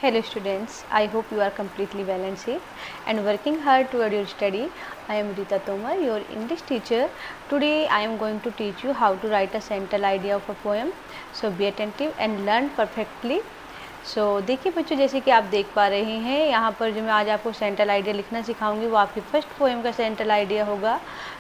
Hello students, I hope you are completely well and safe and working hard toward your study. I am Rita Tomar, your English teacher. Today I am going to teach you how to write a central idea of a poem. So be attentive and learn perfectly. देखिए बच्चों, जैसे कि आप देख पा रहे हैं यहाँ पर जो मैं आज आपको सेंट्रल आइडिया लिखना सिखाऊंगी वो आपकी फर्स्ट पोएम का सेंट्रल आइडिया होगा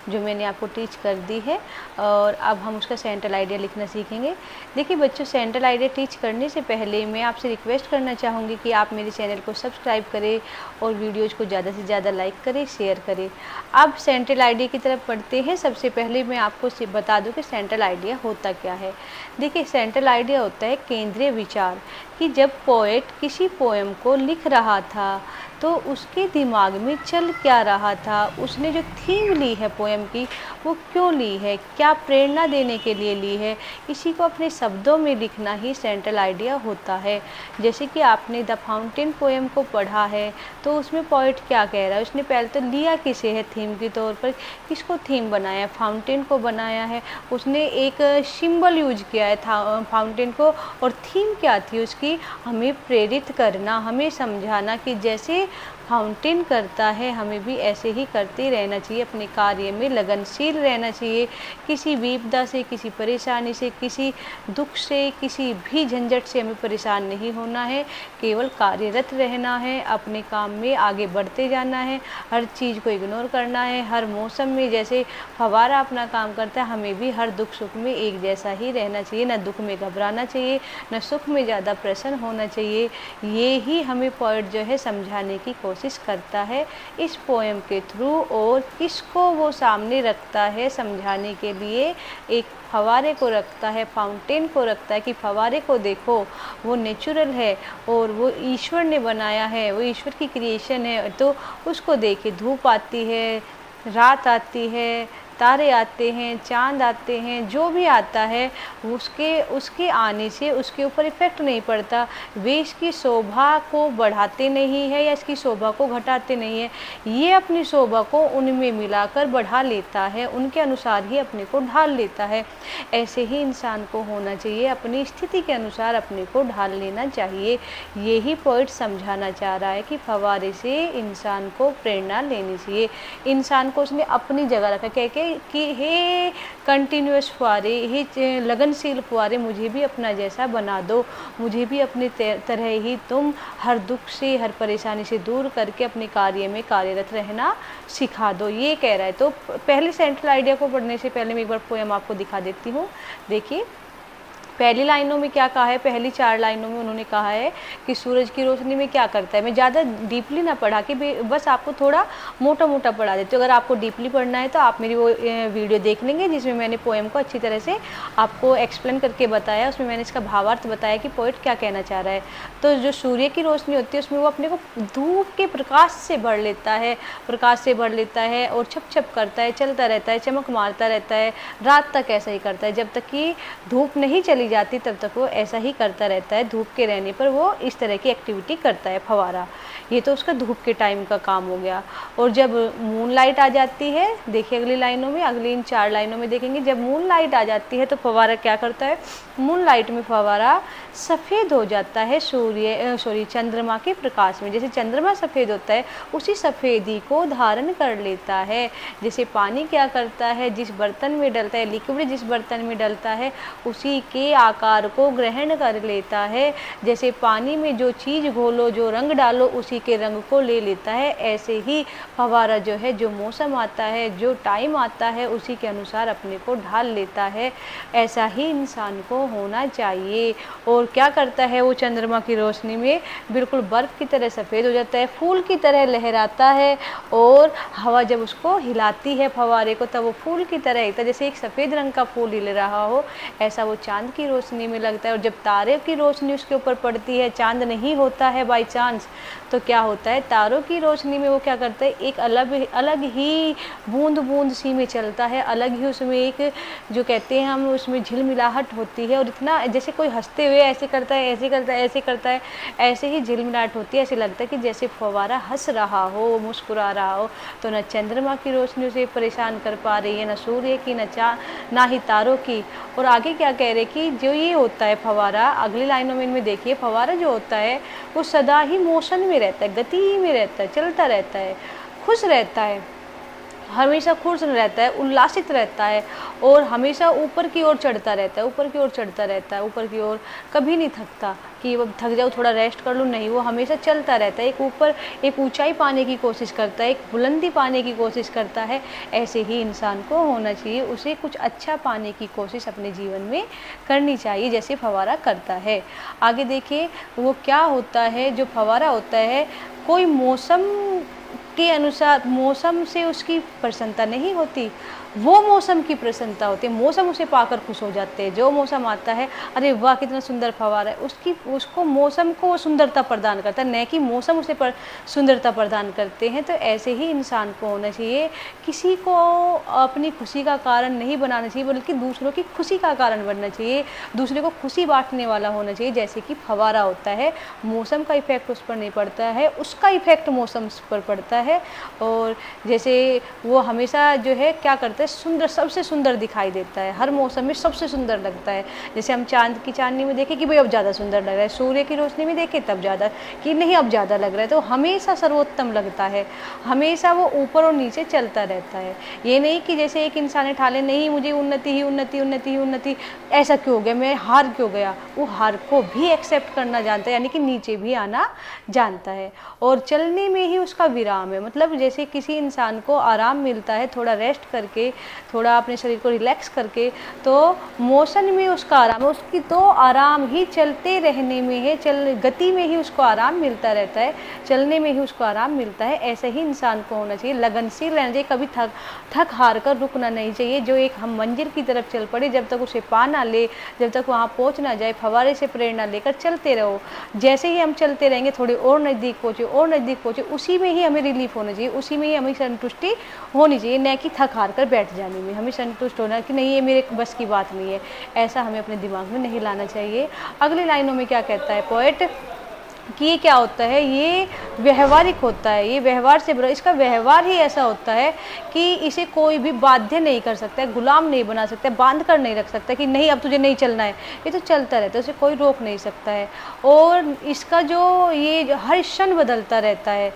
जो मैंने आपको टीच कर दी है। और अब हम उसका सेंट्रल आइडिया लिखना सीखेंगे। देखिए बच्चों, सेंट्रल आइडिया टीच करने से पहले मैं आपसे रिक्वेस्ट करना चाहूँगी कि आप मेरे चैनल को सब्सक्राइब करें और वीडियोज़ को ज़्यादा से ज़्यादा लाइक करें, शेयर करें। अब सेंट्रल आइडिया की तरफ पढ़ते हैं। सबसे पहले मैं आपको बता दूँ कि सेंट्रल आइडिया होता क्या है। देखिए, सेंट्रल आइडिया होता है केंद्रीय विचार, कि जब पोएट किसी पोएम को लिख रहा था तो उसके दिमाग में चल क्या रहा था, उसने जो थीम ली है पोएम की वो क्यों ली है, क्या प्रेरणा देने के लिए ली है, इसी को अपने शब्दों में लिखना ही सेंट्रल आइडिया होता है। जैसे कि आपने द फाउंटेन पोएम को पढ़ा है तो उसमें पोएट क्या कह रहा है, उसने पहले तो लिया किसे है थीम के तौर पर, किसको थीम बनाया, फाउंटेन को बनाया है। उसने एक सिंबल यूज किया है फाउंटेन को, और थीम क्या थी उसकी, हमें प्रेरित करना, हमें समझाना कि जैसे फाउंटेन करता है हमें भी ऐसे ही करते रहना चाहिए, अपने कार्य में लगनशील रहना चाहिए। किसी विपदा से, किसी परेशानी से, किसी दुख से, किसी भी झंझट से हमें परेशान नहीं होना है, केवल कार्यरत रहना है, अपने काम में आगे बढ़ते जाना है, हर चीज़ को इग्नोर करना है। हर मौसम में जैसे फव्वारा अपना काम करता है हमें भी हर दुख सुख में एक जैसा ही रहना चाहिए, न दुख में घबराना चाहिए, न सुख में ज़्यादा प्रसन्न होना चाहिए। ये ही हमें पोएट जो है समझाने की कोशिश करता है इस पोएम के थ्रू। और किसको वो सामने रखता है समझाने के लिए, एक फव्वारे को रखता है, फाउंटेन को रखता है कि फव्वारे को देखो, वो नेचुरल है और वो ईश्वर ने बनाया है, वो ईश्वर की क्रिएशन है। तो उसको देखे, धूप आती है, रात आती है, तारे आते हैं, चांद आते हैं, जो भी आता है उसके आने से उसके ऊपर इफ़ेक्ट नहीं पड़ता। वे इसकी शोभा को बढ़ाते नहीं है या इसकी शोभा को घटाते नहीं है, ये अपनी शोभा को उनमें मिलाकर बढ़ा लेता है, उनके अनुसार ही अपने को ढाल लेता है। ऐसे ही इंसान को होना चाहिए, अपनी स्थिति के अनुसार अपने को ढाल लेना चाहिए। यही पोएट समझाना चाह रहा है कि फव्वारे से इंसान को प्रेरणा लेनी चाहिए। इंसान को उसने अपनी जगह रखा, कह के कि हे कंटिन्यूअस फुहारे, हे लगनशील फुहारे, मुझे भी अपना जैसा बना दो, मुझे भी अपने तरह ही तुम हर दुख से, हर परेशानी से दूर करके अपने कार्य में कार्यरत रहना सिखा दो, ये कह रहा है। तो पहले सेंट्रल आइडिया को पढ़ने से पहले मैं एक बार पोएम आपको दिखा देती हूँ। देखिए, पहली लाइनों में क्या कहा है, पहली 4 लाइनों में उन्होंने कहा है कि सूरज की रोशनी में क्या करता है। मैं ज़्यादा डीपली ना पढ़ा के बस आपको थोड़ा मोटा मोटा पढ़ा देती हूँ। अगर आपको डीपली पढ़ना है तो आप मेरी वो वीडियो देख लेंगे जिसमें मैंने पोएम को अच्छी तरह से आपको एक्सप्लेन करके बताया, उसमें मैंने इसका भावार्थ बताया कि पोएट क्या कहना चाह रहा है। तो जो सूर्य की रोशनी होती है उसमें वो अपने को धूप के प्रकाश से भर लेता है, प्रकाश से भर लेता है और छप छप करता है, चलता रहता है, चमक मारता रहता है, रात तक ऐसा ही करता है। जब तक कि धूप नहीं चली जाती तब तक वो ऐसा ही करता रहता है। धूप के रहने पर वो इस तरह की एक्टिविटी करता है फव्वारा। ये तो उसका धूप के टाइम का काम हो गया। और जब मून लाइट आ जाती है, देखिए अगली लाइनों में, अगली इन 4 लाइनों में देखेंगे, जब मून लाइट आ जाती है तो फव्वारा क्या करता है, मून लाइट में फव्वारा सफ़ेद हो जाता है चंद्रमा के प्रकाश में। जैसे चंद्रमा सफ़ेद होता है उसी सफ़ेदी को धारण कर लेता है। जैसे पानी क्या करता है, जिस बर्तन में डलता है, लिक्विड जिस बर्तन में डलता है उसी के आकार को ग्रहण कर लेता है। जैसे पानी में जो चीज़ घोलो, जो रंग डालो उसी के रंग को ले लेता है, ऐसे ही फव्वारा जो है, जो मौसम आता है, जो टाइम आता है उसी के अनुसार अपने को ढाल लेता है। ऐसा ही इंसान को होना चाहिए। और क्या करता है वो चंद्रमा की रोशनी में, बिल्कुल बर्फ़ की तरह सफ़ेद हो जाता है, फूल की तरह लहराता है, और हवा जब उसको हिलाती है फव्वारे को तब वो फूल की तरह हिलता है। जैसे एक सफ़ेद रंग का फूल हिल रहा हो ऐसा वो चांद की रोशनी में लगता है। और जब तारे की रोशनी उसके ऊपर पड़ती है, चांद नहीं होता है बाई चांस, तो क्या होता है, तारों की रोशनी में वो क्या करता है, एक अलग ही बूंद बूंद सी में चलता है, अलग ही उसमें एक जो कहते हैं हम उसमें झिलमिलाहट होती है। और इतना जैसे कोई हंसते हुए ऐसे करता है, ऐसे करता है, ऐसे करता है, ऐसे ही झिलमिलाहट होती है। ऐसे लगता है कि जैसे फव्वारा हंस रहा हो, मुस्कुरा रहा हो। तो न चंद्रमा की रोशनी उसे परेशान कर पा रही है, न सूर्य की, ना ही तारों की। और आगे क्या कह रहे कि कि जो ये होता है फव्वारा, अगली लाइनों में इनमें देखिए, फव्वारा जो होता है वो सदा ही मोशन में रहता है, गति में रहता है, चलता रहता है, खुश रहता है, हमेशा खुश रहता है, उल्लासित रहता है और हमेशा ऊपर की ओर चढ़ता रहता है, ऊपर की ओर चढ़ता रहता है, ऊपर की ओर, कभी नहीं थकता कि वो थक जाओ थोड़ा रेस्ट कर लूँ, नहीं, वो हमेशा चलता रहता है, एक ऊपर एक ऊंचाई पाने की कोशिश करता है, एक बुलंदी पाने की कोशिश करता है। ऐसे ही इंसान को होना चाहिए, उसे कुछ अच्छा पाने की कोशिश अपने जीवन में करनी चाहिए, जैसे फव्वारा करता है। आगे देखिए वो क्या होता है, जो फव्वारा होता है कोई मौसम के अनुसार, मौसम से उसकी प्रसन्नता नहीं होती, वो मौसम की प्रसन्नता होती है, मौसम उसे पाकर खुश हो जाते हैं। जो मौसम आता है, अरे वाह कितना सुंदर फव्वारा है, उसको मौसम को वो सुंदरता प्रदान करता है, न कि मौसम उसे सुंदरता प्रदान करते हैं। तो ऐसे ही इंसान को होना चाहिए, किसी को अपनी खुशी का कारण नहीं बनाना चाहिए, बल्कि दूसरों की खुशी का कारण बनना चाहिए, दूसरे को खुशी बांटने वाला होना चाहिए। जैसे कि फव्वारा होता है, मौसम का इफेक्ट उस पर नहीं पड़ता है, उसका इफेक्ट मौसम पर पड़ता है, और जैसे वो हमेशा जो है क्या करता है, सुंदर, सबसे सुंदर दिखाई देता है, हर मौसम में सबसे सुंदर लगता है। जैसे हम चांद की चांदनी में देखें कि भाई अब ज़्यादा सुंदर लग रहा है, सूर्य की रोशनी में देखें तब ज़्यादा कि नहीं अब ज़्यादा लग रहा है, तो हमेशा सर्वोत्तम लगता है, हमेशा वो ऊपर और नीचे चलता रहता है। ये नहीं कि जैसे एक इंसान उठा ले, नहीं मुझे उन्नति ही उन्नति, उन्नति ही उन्नति, ऐसा क्यों हो गया, मैं हार क्यों गया, वो हार को भी एक्सेप्ट करना जानता है, यानी कि नीचे भी आना जानता है, और चलने में ही उसका विराम है। मतलब जैसे किसी इंसान को आराम मिलता है थोड़ा रेस्ट करके, थोड़ा अपने शरीर को रिलैक्स करके, तो मोशन में उसका आराम है, उसकी तो आराम ही चलते रहने में है, गति में ही उसको आराम मिलता रहता है, चलने में ही उसको आराम मिलता है। ऐसे ही इंसान को होना चाहिए, लगनशील रहना चाहिए, कभी थक हार कर रुकना नहीं चाहिए। जो एक हम मंजिल की तरफ चल पड़े, जब तक उसे पा ना ले, जब तक वहाँ पहुँच ना जाए, फव्वारे से प्रेरणा लेकर चलते रहो। जैसे ही हम चलते रहेंगे, थोड़ी और नज़दीक पहुँचे, और नज़दीक पहुँचे, उसी में ही हमें रिलीफ होना चाहिए, उसी में ही हमें संतुष्टि होनी चाहिए, न कि थक हार कर बैठ जाने में। हमें संतुष्ट होना कि नहीं ये मेरे बस की बात नहीं है, ऐसा हमें अपने दिमाग में नहीं लाना चाहिए। अगली लाइनों में क्या कहता है पोएट कि ये क्या होता है, ये व्यवहारिक होता है, ये व्यवहार से इसका व्यवहार ही ऐसा होता है कि इसे कोई भी बाध्य नहीं कर सकता है, गुलाम नहीं बना सकता है, बांध कर नहीं रख सकता कि नहीं अब तुझे नहीं चलना है, ये तो चलता रहता है, उसे कोई रोक नहीं सकता है। और इसका जो ये हर क्षण बदलता रहता है,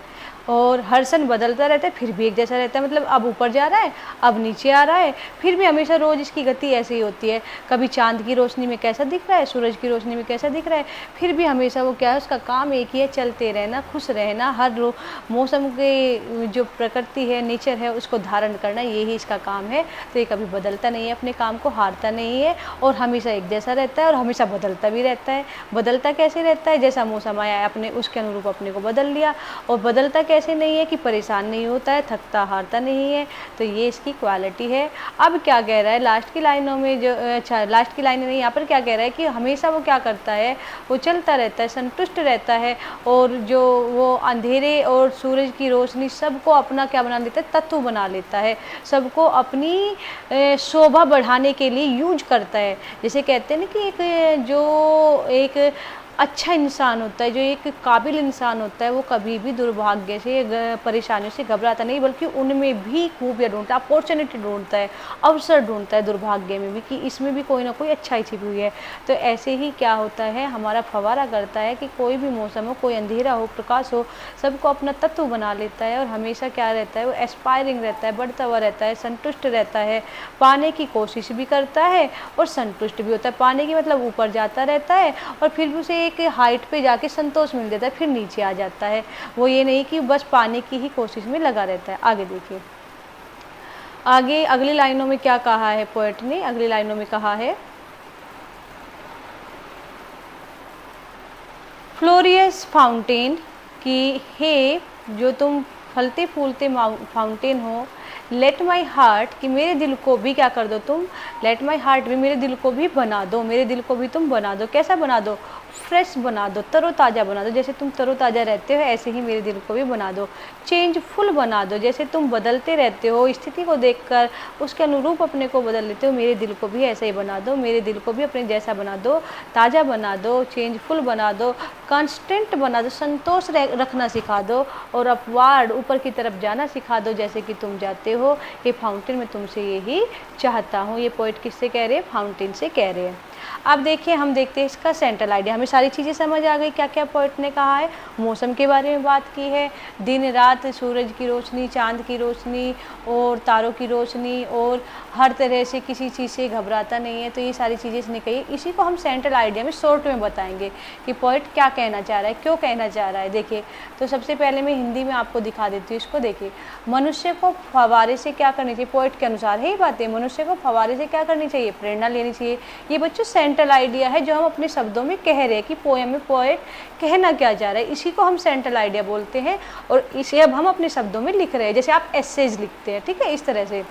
और हर क्षण बदलता रहता है, फिर भी एक जैसा रहता है। मतलब अब ऊपर जा रहा है, अब नीचे आ रहा है, फिर भी हमेशा रोज़ इसकी गति ऐसी ही होती है। कभी चांद की रोशनी में कैसा दिख रहा है, सूरज की रोशनी में कैसा दिख रहा है, फिर भी हमेशा वो क्या है, उसका काम एक ही है, चलते रहना, खुश रहना, हर मौसम के जो प्रकृति है, नेचर है, उसको धारण करना, यही इसका काम है। तो ये कभी बदलता नहीं है, अपने काम को हारता नहीं है, और हमेशा एक जैसा रहता है, और हमेशा बदलता भी रहता है। बदलता कैसे रहता है, जैसा मौसम आया अपने उसके अनुरूप अपने को बदल लिया, और बदलता कैसे नहीं है कि परेशान नहीं होता है, थकता हारता नहीं है। तो ये इसकी क्वालिटी है। अब क्या कह रहा है लास्ट की लाइनों में, जो अच्छा लास्ट की लाइनें नहीं, यहाँ पर क्या कह रहा है कि हमेशा वो क्या करता है, वो चलता रहता है, संतुष्ट रहता है, और जो वो अंधेरे और सूरज की रोशनी सबको अपना क्या बना देता है, तत्व बना लेता है, सबको अपनी शोभा बढ़ाने के लिए यूज करता है। जैसे कहते हैं ना कि एक अच्छा इंसान होता है, जो एक काबिल इंसान होता है, वो कभी भी दुर्भाग्य से, परेशानियों से घबराता नहीं, बल्कि उनमें भी खूबियाँ ढूंढता है, अपॉर्चुनिटी ढूंढता है, अवसर ढूंढता है दुर्भाग्य में भी, कि इसमें भी कोई ना कोई अच्छाई छिपी हुई है। तो ऐसे ही क्या होता है, हमारा फव्वारा करता है कि कोई भी मौसम हो, कोई अंधेरा हो, प्रकाश हो, सबको अपना तत्व बना लेता है, और हमेशा क्या रहता है, वो एस्पायरिंग रहता है, बढ़ता हुआ रहता है, संतुष्ट रहता है, पाने की कोशिश भी करता है और संतुष्ट भी होता है। पाने की मतलब ऊपर जाता रहता है, और फिर भी उसे एक हाइट पे जाके संतोष मिल जाता है, फिर नीचे आ जाता है। वो ये नहीं कि बस पाने की ही कोशिश में लगा रहता है। आगे देखिए, आगे अगली लाइनों में क्या कहा है पोएट ने, अगली लाइनों में कहा है, फ्लोरियस फाउंटेन, कि हे जो तुम फलते फूलते फाउंटेन हो, लेट माई हार्ट, कि मेरे दिल को भी क्या कर दो तुम, लेट माई हार्ट भी, मेरे दिल को भी बना दो, मेरे दिल को भी तुम बना दो। कैसा बना दो, फ्रेश बना दो, तरोताज़ा बना दो, जैसे तुम तरोताज़ा रहते हो ऐसे ही मेरे दिल को भी बना दो। चेंजफुल बना दो, जैसे तुम बदलते रहते हो, स्थिति को देखकर उसके अनुरूप अपने को बदल लेते हो, मेरे दिल को भी ऐसे ही बना दो, मेरे दिल को भी अपने जैसा बना दो, ताज़ा बना दो, चेंजफुल बना दो, कांस्टेंट बना दो, संतोष रखना सिखा दो, और अपवार्ड ऊपर की तरफ जाना सिखा दो जैसे कि तुम जाते हो। ये फाउंटेन में तुमसे यही चाहता हूँ। ये पोइट किससे कह रहे हैं, फाउंटेन से कह रहे हैं। अब देखिए, हम देखते हैं इसका सेंट्रल आइडिया। हमें सारी चीज़ें समझ आ गई, क्या क्या पोएट ने कहा है। मौसम के बारे में बात की है, दिन रात, सूरज की रोशनी, चांद की रोशनी और तारों की रोशनी, और हर तरह से किसी चीज़ से घबराता नहीं है। तो ये सारी चीज़ें इसने कही। इसी को हम सेंट्रल आइडिया में शॉर्ट में बताएंगे कि पोएट क्या कहना चाह रहा है, क्यों कहना चाह रहा है। देखिए, तो सबसे पहले मैं हिंदी में आपको दिखा देती हूँ इसको। देखिए, मनुष्य को फव्वारे से क्या करनी चाहिए, पोएट के अनुसार है ये बातें। मनुष्य को फव्वारे से क्या करनी चाहिए, प्रेरणा लेनी चाहिए। ये बच्चों सेंट्रल आइडिया है जो हम अपने शब्दों में कह रहे हैं कि पोएम में पोएट कहना क्या चाह रहा है। इसी को हम सेंट्रल आइडिया बोलते हैं और इसे अब हम अपने शब्दों में लिख रहे हैं, जैसे आप एसेज लिखते हैं, ठीक है, इस तरह से।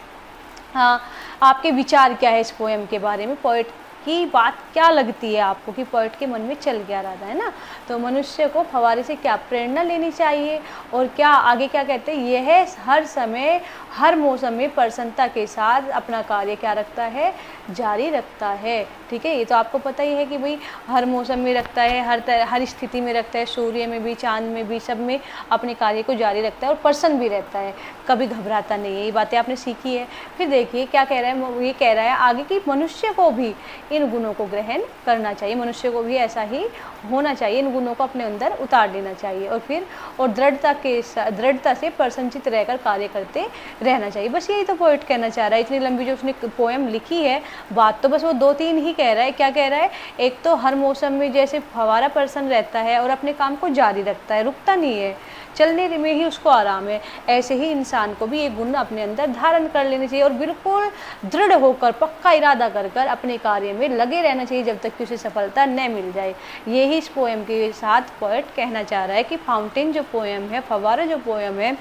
हाँ, आपके विचार क्या है इस पोएम के बारे में, पोएट की बात क्या लगती है आपको कि पोएट के मन में चल क्या रहा था, है ना। तो मनुष्य को फव्वारे से क्या प्रेरणा लेनी चाहिए, और क्या आगे क्या कहते हैं, यह हर समय हर मौसम में प्रसन्नता के साथ अपना कार्य क्या रखता है, जारी रखता है। ठीक है, ये तो आपको पता ही है कि भाई हर मौसम में रखता है, हर स्थिति में रखता है, सूर्य में भी, चांद में भी, सब में अपने कार्य को जारी रखता है और प्रसन्न भी रहता है, कभी घबराता नहीं है। ये बातें आपने सीखी है। फिर देखिए क्या कह रहा है, ये कह रहा है आगे कि मनुष्य को भी इन गुणों को ग्रहण करना चाहिए, मनुष्य को भी ऐसा ही होना चाहिए, इन गुणों को अपने अंदर उतार लेना चाहिए, और फिर दृढ़ता से प्रसन्नचित रहकर कार्य करते रहना चाहिए। बस यही तो पोएट कहना चाह रहा है। इतनी लंबी जो उसने पोएम लिखी है, बात तो बस वो 2-3 ही कह रहा है। क्या कह रहा है, एक तो हर मौसम में जैसे फव्वारा प्रसन्न रहता है और अपने काम को जारी रखता है, रुकता नहीं है, चलने में ही उसको आराम है, ऐसे ही इंसान को भी ये गुण अपने अंदर धारण कर लेने चाहिए और बिल्कुल दृढ़ होकर, पक्का इरादा कर कर अपने कार्य में लगे रहना चाहिए जब तक कि उसे सफलता न मिल जाए। यही इस पोएम के साथ पोएट कहना चाह रहा है कि फाउंटेन जो पोएम है, फव्वारा जो पोएम है,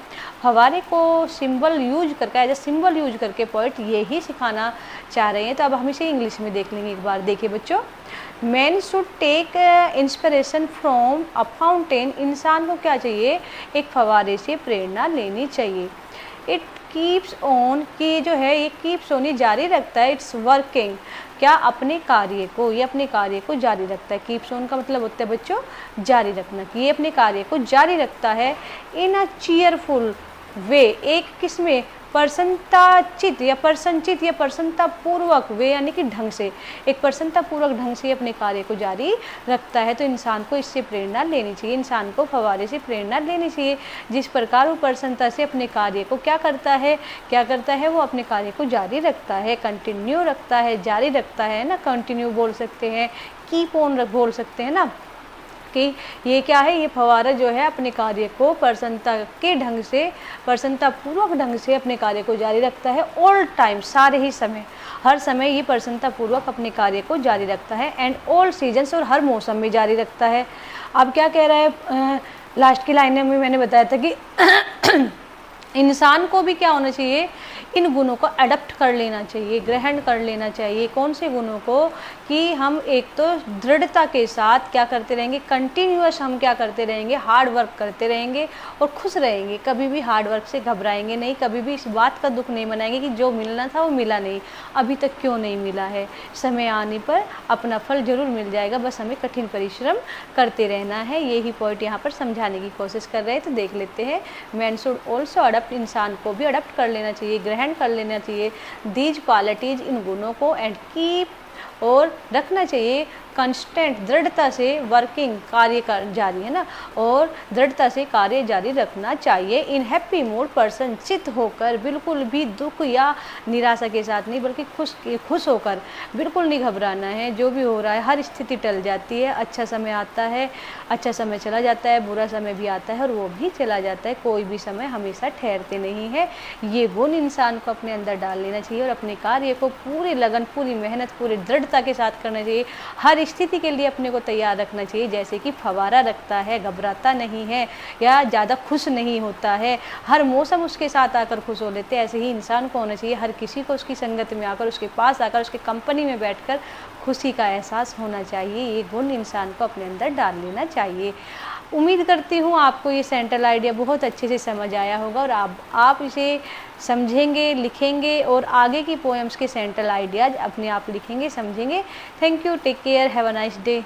फव्वारे को सिंबल यूज करके, एज ए सिंबल यूज करके पोएट यही सिखाना चाह रहे हैं। तो अब हम इसे इंग्लिश में देख लेंगे एक बार। देखिए बच्चों, man should take inspiration from a fountain. इंसान को क्या चाहिए, एक फव्वारे से प्रेरणा लेनी चाहिए। इट कीप्स ऑन, कि जो है ये कीप्स ऑन, ये जारी रखता है, इट्स वर्किंग, क्या अपने कार्य को, ये अपने कार्य को जारी रखता है। कीप्स ऑन का मतलब होता है बच्चों जारी रखना, कि ये अपने कार्य को जारी रखता है इन अ चीयरफुल वे, एक किसमें, प्रसन्नताचित या प्रसन्नता पूर्वक वे, यानी कि ढंग से, एक प्रसन्नता पूर्वक ढंग से अपने कार्य को जारी रखता है। तो इंसान को इससे प्रेरणा लेनी चाहिए, इंसान को फव्वारे से प्रेरणा लेनी चाहिए। जिस प्रकार वो प्रसन्नता से अपने कार्य को क्या करता है, वो अपने कार्य को जारी रखता है, कंटिन्यू रखता है, जारी रखता है ना, कंटिन्यू बोल सकते हैं, कीप ऑन बोल सकते हैं ना, कि ये क्या है, ये फव्वारा जो है अपने कार्य को प्रसन्नता के ढंग से, प्रसन्नतापूर्वक ढंग से अपने कार्य को जारी रखता है। ऑल टाइम, सारे ही समय, हर समय ये प्रसन्नतापूर्वक अपने कार्य को जारी रखता है। एंड ऑल सीजन्स, और हर मौसम में जारी रखता है। अब क्या कह रहा है, लास्ट की लाइन में मैंने बताया था कि इंसान को भी क्या होना चाहिए, इन गुणों को अडॉप्ट कर लेना चाहिए, ग्रहण कर लेना चाहिए। कौन से गुणों को, कि हम एक तो दृढ़ता के साथ क्या करते रहेंगे, कंटिन्यूअस हम क्या करते रहेंगे, हार्ड वर्क करते रहेंगे और खुश रहेंगे, कभी भी हार्ड वर्क से घबराएंगे नहीं, कभी भी इस बात का दुख नहीं मनाएंगे कि जो मिलना था वो मिला नहीं, अभी तक क्यों नहीं मिला है, समय आने पर अपना फल जरूर मिल जाएगा, बस हमें कठिन परिश्रम करते रहना है। यही पॉइंट यहाँ पर समझाने की कोशिश कर रहे हैं। तो देख लेते हैं, मैन शुड ऑल्सो अडॉप्ट, इंसान को भी अडॉप्ट कर लेना चाहिए, ग्रहण कर लेना चाहिए दीज क्वालिटीज, इन गुणों को, एंड कीप, और रखना चाहिए कंस्टेंट, दृढ़ता से, वर्किंग, कार्य कर जारी है ना, और दृढ़ता से कार्य जारी रखना चाहिए। इन हैप्पी मूड, प्रसन्नचित होकर, बिल्कुल भी दुख या निराशा के साथ नहीं, बल्कि खुश होकर, बिल्कुल नहीं घबराना है। जो भी हो रहा है, हर स्थिति टल जाती है, अच्छा समय आता है, अच्छा समय चला जाता है, बुरा समय भी आता है और वो भी चला जाता है, कोई भी समय हमेशा ठहरते नहीं है। ये गुण इंसान को अपने अंदर डाल लेना चाहिए और अपने कार्य को पूरी लगन, पूरी मेहनत, पूरी दृढ़ता के साथ करना चाहिए। हर स्थिति के लिए अपने को तैयार रखना चाहिए, जैसे कि फव्वारा रखता है, घबराता नहीं है या ज़्यादा खुश नहीं होता है, हर मौसम उसके साथ आकर खुश हो लेते हैं, ऐसे ही इंसान को होना चाहिए। हर किसी को उसकी संगत में आकर, उसके पास आकर, उसके कंपनी में बैठकर खुशी का एहसास होना चाहिए। ये गुण इंसान को अपने अंदर डाल लेना चाहिए। उम्मीद करती हूँ आपको ये सेंट्रल आइडिया बहुत अच्छे से समझ आया होगा और आप इसे समझेंगे, लिखेंगे और आगे की पोएम्स के सेंट्रल आइडियाज अपने आप लिखेंगे, समझेंगे। Thank you, take care, have a nice day.